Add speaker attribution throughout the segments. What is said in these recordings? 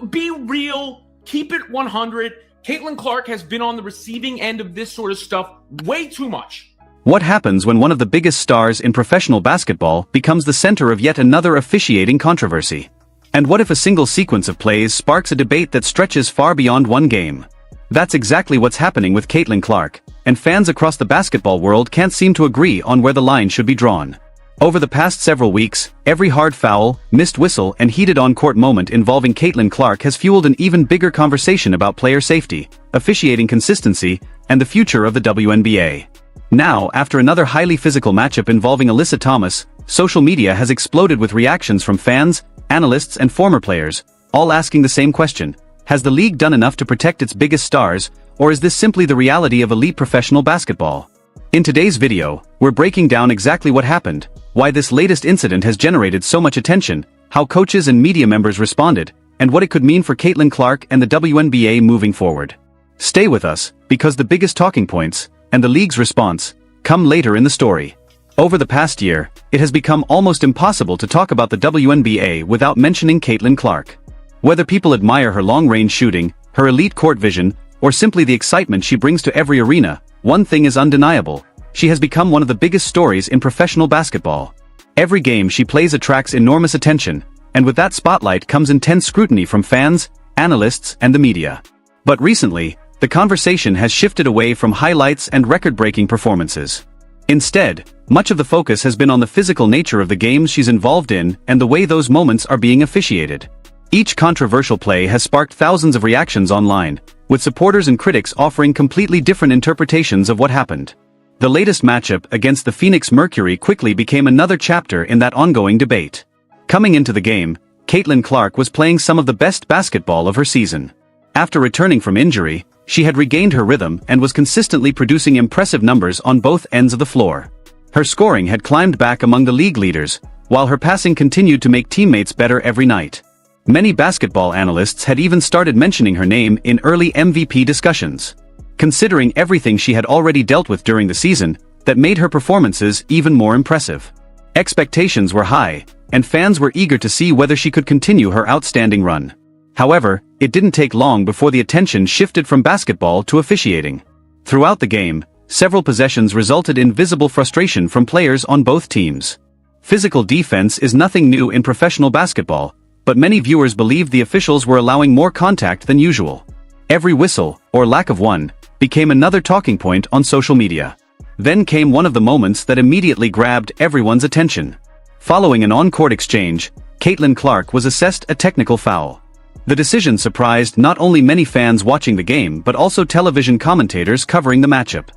Speaker 1: Be real. Keep it 100. Caitlin Clark has been on the receiving end of this sort of stuff way too much.
Speaker 2: What happens when one of the biggest stars in professional basketball becomes the center of yet another officiating controversy? And what if a single sequence of plays sparks a debate that stretches far beyond one game? That's exactly what's happening with Caitlin Clark, and fans across the basketball world can't seem to agree on where the line should be drawn. Over the past several weeks, every hard foul, missed whistle and heated on-court moment involving Caitlin Clark has fueled an even bigger conversation about player safety, officiating consistency, and the future of the WNBA. Now, after another highly physical matchup involving Alyssa Thomas, social media has exploded with reactions from fans, analysts and former players, all asking the same question: has the league done enough to protect its biggest stars, or is this simply the reality of elite professional basketball? In today's video, we're breaking down exactly what happened, why this latest incident has generated so much attention, how coaches and media members responded, and what it could mean for Caitlin Clark and the WNBA moving forward. Stay with us, because the biggest talking points, and the league's response, come later in the story. Over the past year, it has become almost impossible to talk about the WNBA without mentioning Caitlin Clark. Whether people admire her long-range shooting, her elite court vision, or simply the excitement she brings to every arena, one thing is undeniable: she has become one of the biggest stories in professional basketball. Every game she plays attracts enormous attention, and with that spotlight comes intense scrutiny from fans, analysts, and the media. But recently, the conversation has shifted away from highlights and record-breaking performances. Instead, much of the focus has been on the physical nature of the games she's involved in and the way those moments are being officiated. Each controversial play has sparked thousands of reactions online, with supporters and critics offering completely different interpretations of what happened. The latest matchup against the Phoenix Mercury quickly became another chapter in that ongoing debate. Coming into the game, Caitlin Clark was playing some of the best basketball of her season. After returning from injury, she had regained her rhythm and was consistently producing impressive numbers on both ends of the floor. Her scoring had climbed back among the league leaders, while her passing continued to make teammates better every night. Many basketball analysts had even started mentioning her name in early MVP discussions. Considering everything she had already dealt with during the season, that made her performances even more impressive. Expectations were high, and fans were eager to see whether she could continue her outstanding run. However, it didn't take long before the attention shifted from basketball to officiating. Throughout the game, several possessions resulted in visible frustration from players on both teams. Physical defense is nothing new in professional basketball, but many viewers believed the officials were allowing more contact than usual. Every whistle, or lack of one, became another talking point on social media. Then came one of the moments that immediately grabbed everyone's attention. Following an on-court exchange, Caitlin Clark was assessed a technical foul. The decision surprised not only many fans watching the game but also television commentators covering the matchup.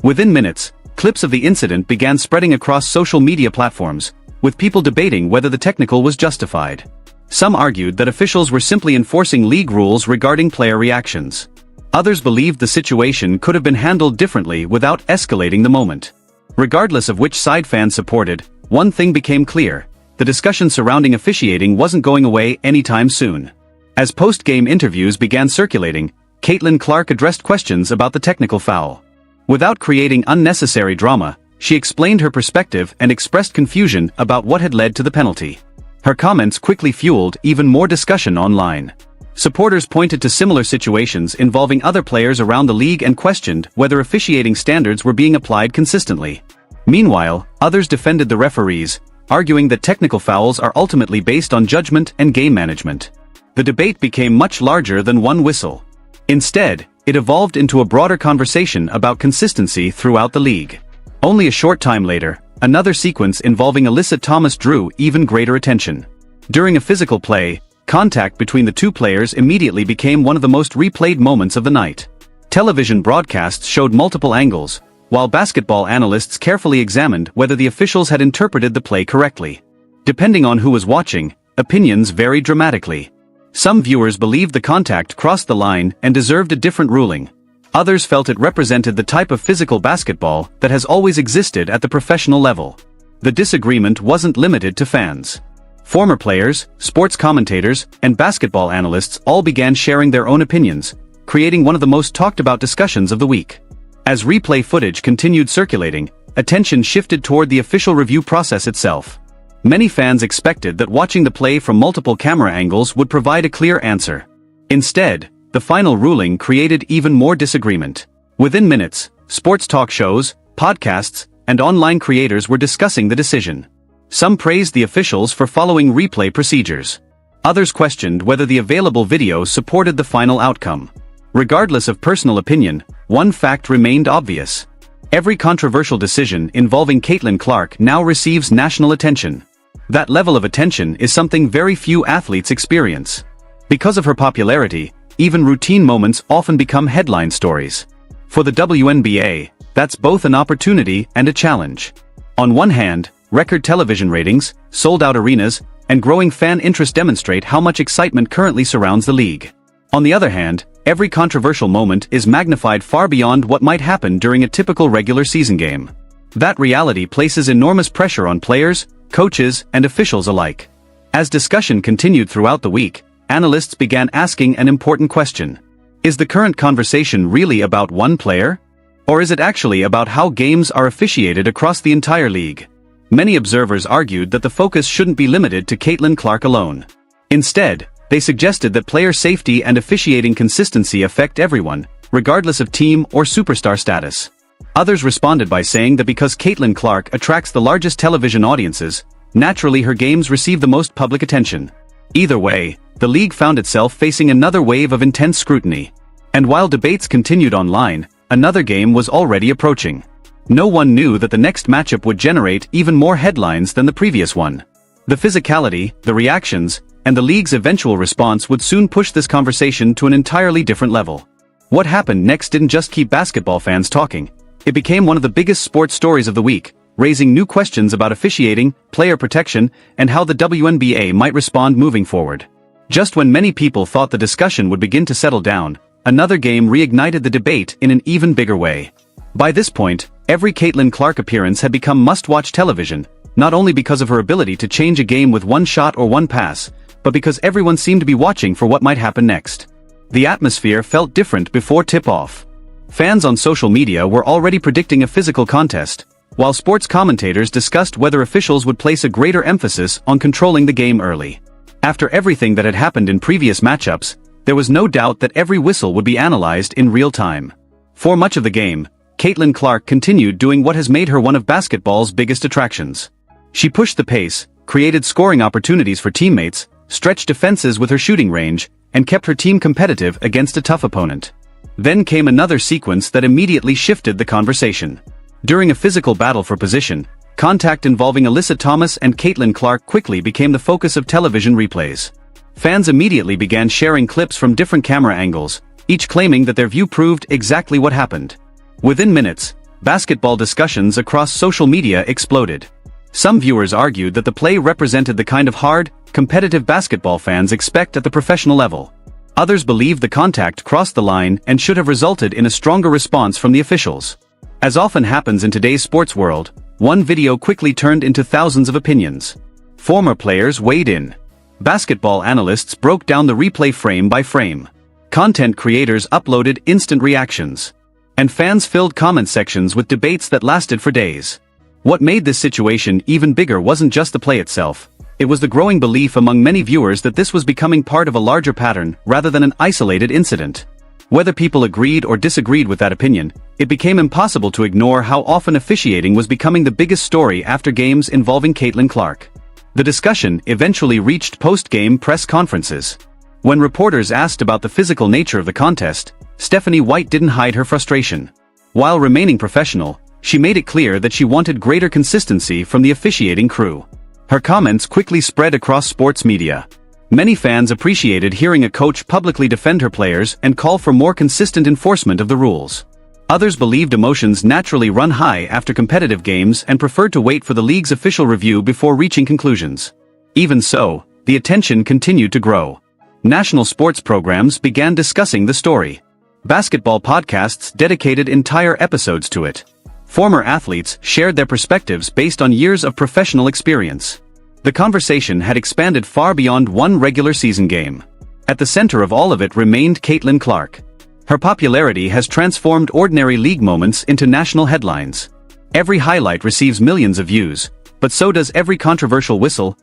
Speaker 2: Within minutes, clips of the incident began spreading across social media platforms, with people debating whether the technical was justified. Some argued that officials were simply enforcing league rules regarding player reactions. Others believed the situation could have been handled differently without escalating the moment. Regardless of which side fans supported, one thing became clear: the discussion surrounding officiating wasn't going away anytime soon. As post-game interviews began circulating, Caitlin Clark addressed questions about the technical foul. Without creating unnecessary drama, she explained her perspective and expressed confusion about what had led to the penalty. Her comments quickly fueled even more discussion online. Supporters pointed to similar situations involving other players around the league and questioned whether officiating standards were being applied consistently. Meanwhile, others defended the referees, arguing that technical fouls are ultimately based on judgment and game management. The debate became much larger than one whistle. Instead, it evolved into a broader conversation about consistency throughout the league. Only a short time later, another sequence involving Alyssa Thomas drew even greater attention. During a physical play, contact between the two players immediately became one of the most replayed moments of the night. Television broadcasts showed multiple angles, while basketball analysts carefully examined whether the officials had interpreted the play correctly. Depending on who was watching, opinions varied dramatically. Some viewers believed the contact crossed the line and deserved a different ruling. Others felt it represented the type of physical basketball that has always existed at the professional level. The disagreement wasn't limited to fans. Former players, sports commentators, and basketball analysts all began sharing their own opinions, creating one of the most talked-about discussions of the week. As replay footage continued circulating, attention shifted toward the official review process itself. Many fans expected that watching the play from multiple camera angles would provide a clear answer. Instead, the final ruling created even more disagreement. Within minutes, sports talk shows, podcasts, and online creators were discussing the decision. Some praised the officials for following replay procedures. Others questioned whether the available video supported the final outcome. Regardless of personal opinion, one fact remained obvious. Every controversial decision involving Caitlin Clark now receives national attention. That level of attention is something very few athletes experience. Because of her popularity, even routine moments often become headline stories. For the WNBA, that's both an opportunity and a challenge. On one hand, record television ratings, sold-out arenas, and growing fan interest demonstrate how much excitement currently surrounds the league. On the other hand, every controversial moment is magnified far beyond what might happen during a typical regular season game. That reality places enormous pressure on players, coaches, and officials alike. As discussion continued throughout the week, analysts began asking an important question. Is the current conversation really about one player? Or is it actually about how games are officiated across the entire league? Many observers argued that the focus shouldn't be limited to Caitlin Clark alone. Instead, they suggested that player safety and officiating consistency affect everyone, regardless of team or superstar status. Others responded by saying that because Caitlin Clark attracts the largest television audiences, naturally her games receive the most public attention. Either way, the league found itself facing another wave of intense scrutiny. And while debates continued online, another game was already approaching. No one knew that the next matchup would generate even more headlines than the previous one. The physicality, the reactions, and the league's eventual response would soon push this conversation to an entirely different level. What happened next didn't just keep basketball fans talking. It became one of the biggest sports stories of the week, raising new questions about officiating, player protection, and how the WNBA might respond moving forward. Just when many people thought the discussion would begin to settle down, another game reignited the debate in an even bigger way. By this point, every Caitlin Clark appearance had become must-watch television, not only because of her ability to change a game with one shot or one pass, but because everyone seemed to be watching for what might happen next. The atmosphere felt different before tip-off. Fans on social media were already predicting a physical contest, while sports commentators discussed whether officials would place a greater emphasis on controlling the game early. After everything that had happened in previous matchups, there was no doubt that every whistle would be analyzed in real time. For much of the game, Caitlin Clark continued doing what has made her one of basketball's biggest attractions. She pushed the pace, created scoring opportunities for teammates, stretched defenses with her shooting range, and kept her team competitive against a tough opponent. Then came another sequence that immediately shifted the conversation. During a physical battle for position, contact involving Alyssa Thomas and Caitlin Clark quickly became the focus of television replays. Fans immediately began sharing clips from different camera angles, each claiming that their view proved exactly what happened. Within minutes, basketball discussions across social media exploded. Some viewers argued that the play represented the kind of hard, competitive basketball fans expect at the professional level. Others believed the contact crossed the line and should have resulted in a stronger response from the officials. As often happens in today's sports world, one video quickly turned into thousands of opinions. Former players weighed in. Basketball analysts broke down the replay frame by frame. Content creators uploaded instant reactions. And fans filled comment sections with debates that lasted for days. What made this situation even bigger wasn't just the play itself. It was the growing belief among many viewers that this was becoming part of a larger pattern rather than an isolated incident. Whether people agreed or disagreed with that opinion, it became impossible to ignore how often officiating was becoming the biggest story after games involving Caitlin Clark. The discussion eventually reached post-game press conferences. When reporters asked about the physical nature of the contest, Stephanie White didn't hide her frustration. While remaining professional, she made it clear that she wanted greater consistency from the officiating crew. Her comments quickly spread across sports media. Many fans appreciated hearing a coach publicly defend her players and call for more consistent enforcement of the rules. Others believed emotions naturally run high after competitive games and preferred to wait for the league's official review before reaching conclusions. Even so, the attention continued to grow. National sports programs began discussing the story. Basketball podcasts dedicated entire episodes to it. Former athletes shared their perspectives based on years of professional experience. The conversation had expanded far beyond one regular season game. At the center of all of it remained Caitlin Clark. Her popularity has transformed ordinary league moments into national headlines. Every highlight receives millions of views, but so does every controversial whistle,